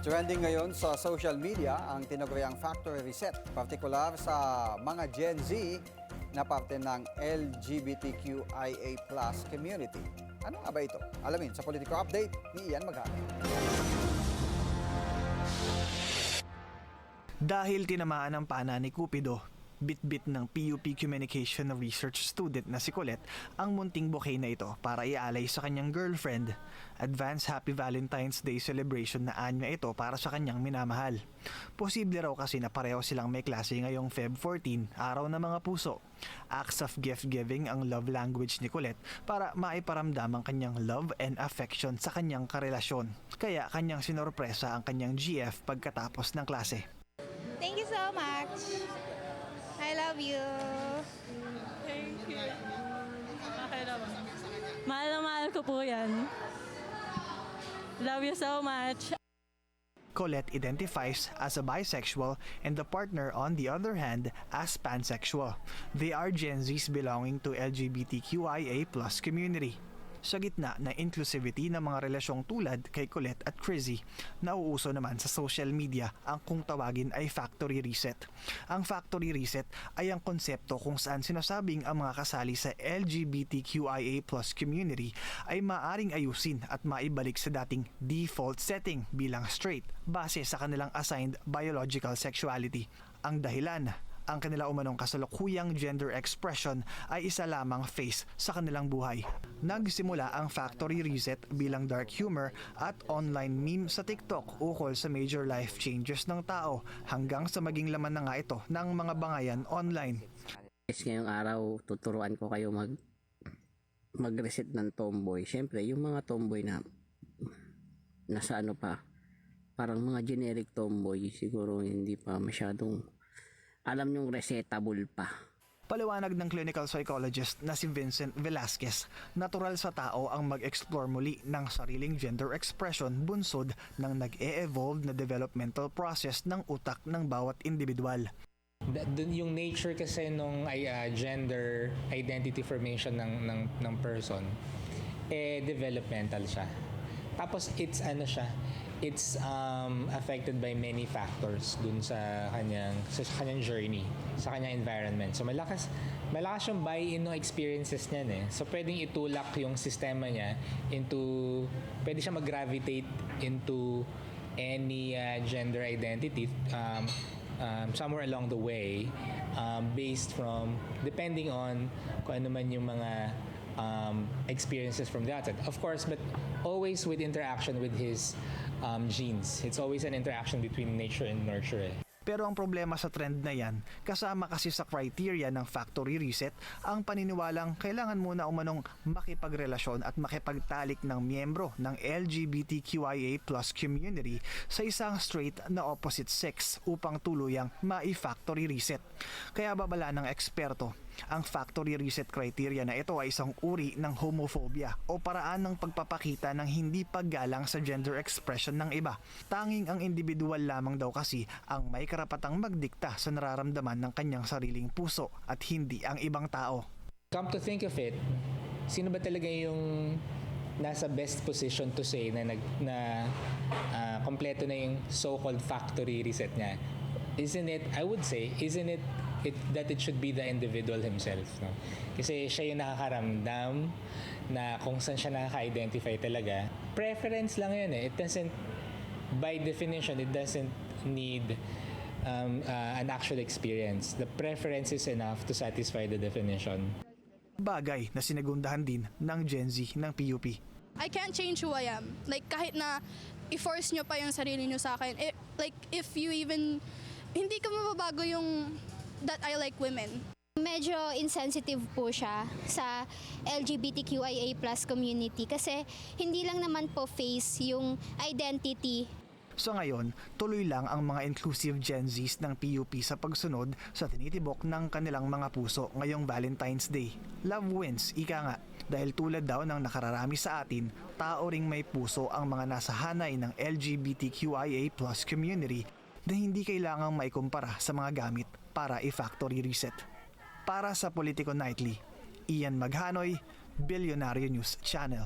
Trending ngayon sa social media ang tinaguriang factory reset, partikular sa mga Gen Z na parte ng LGBTQIA+ community. Ano nga ba ito? Alamin sa Politico Update ni Ian Maghano. Dahil tinamaan ng pana ni Cupido, bit-bit ng PUP Communication Research student na si Colette ang munting bouquet na ito para ialay sa kanyang girlfriend. Advance Happy Valentine's Day celebration na anyo ito para sa kanyang minamahal. Posible raw kasi na pareho silang may klase ngayong Feb 14, araw ng mga puso. Acts of gift-giving ang love language ni Colette para maiparamdam ang kanyang love and affection sa kanyang karelasyon. Kaya kanyang sinorpresa ang kanyang GF pagkatapos ng klase. Thank you so much. I love you. Thank you. Okay naman. Mahal na mahal ko po yan. Love you so much. Colette identifies as a bisexual and the partner on the other hand as pansexual. They are Gen Zs belonging to LGBTQIA+ community. Sa gitna ng inclusivity ng mga relasyong tulad kay Colette at Chrissy, nauuso naman sa social media ang kung tawagin ay factory reset. Ang factory reset ay ang konsepto kung saan sinasabing ang mga kasali sa LGBTQIA+ community ay maaring ayusin at maibalik sa dating default setting bilang straight base sa kanilang assigned biological sexuality. Ang dahilan, ang kanila umanong kasalukuyang gender expression ay isa lamang phase sa kanilang buhay. Nagsimula ang factory reset bilang dark humor at online meme sa TikTok ukol sa major life changes ng tao hanggang sa maging laman na nga ito ng mga bangayan online. Ngayong araw, tuturuan ko kayo mag-reset ng tomboy. Siyempre, yung mga tomboy na nasa ano pa, parang mga generic tomboy, siguro hindi pa masyadong alam yung resetable pa. Paliwanag ng clinical psychologist na si Vincent Velasquez, natural sa tao ang mag-explore muli ng sariling gender expression bunsod ng nag-e-evolve na developmental process ng utak ng bawat individual. Yung nature kasi nung gender identity formation ng person, developmental siya. Tapos it's affected by many factors dun sa kanyang journey, sa kanyang environment. So malakas yung buy-in ng experiences niya So pwedeng itulak yung sistema niya pwede siya mag-gravitate into any gender identity somewhere along the way, depending on kung ano man yung mga experiences from the outside. Of course, but always with interaction with his genes. It's always an interaction between nature and nurture. Pero ang problema sa trend na yan, kasama kasi sa criteria ng factory reset, ang paniniwalang kailangan muna umanong makipagrelasyon at makipagtalik ng miyembro ng LGBTQIA+ community sa isang straight na opposite sex upang tuluyang ma-factory reset. Kaya babala ng eksperto, ang factory reset criteria na ito ay isang uri ng homophobia o paraan ng pagpapakita ng hindi paggalang sa gender expression ng iba. Tanging ang individual lamang daw kasi ang may karapatang magdikta sa nararamdaman ng kanyang sariling puso at hindi ang ibang tao. Come to think of it, sino ba talaga yung nasa best position to say na kompleto na yung so-called factory reset niya? I would say, that it should be the individual himself, no? Kasi siya yung nakakaramdam na kung saan siya nakaka-identify talaga. Preference lang yun by definition, it doesn't need an actual experience. The preference is enough to satisfy the definition. Bagay na sinagundahan din ng Gen Z ng PUP. I can't change who I am. Like, kahit na i-force nyo pa yung sarili nyo sa akin. If you even, hindi ka mababago yung that I like women. Medyo insensitive po siya sa LGBTQIA+ community kasi hindi lang naman po face yung identity. So ngayon, tuloy lang ang mga inclusive Gen Zs ng PUP sa pagsunod sa tinitibok ng kanilang mga puso ngayong Valentine's Day. Love wins, ika nga. Dahil tulad daw ng nakararami sa atin, tao ring may puso ang mga nasa hanay ng LGBTQIA+ community na hindi kailangang maikumpara sa mga gamit para i-factory reset. Para sa Politico Nightly, Ian Maghanoy, Billionaire News Channel.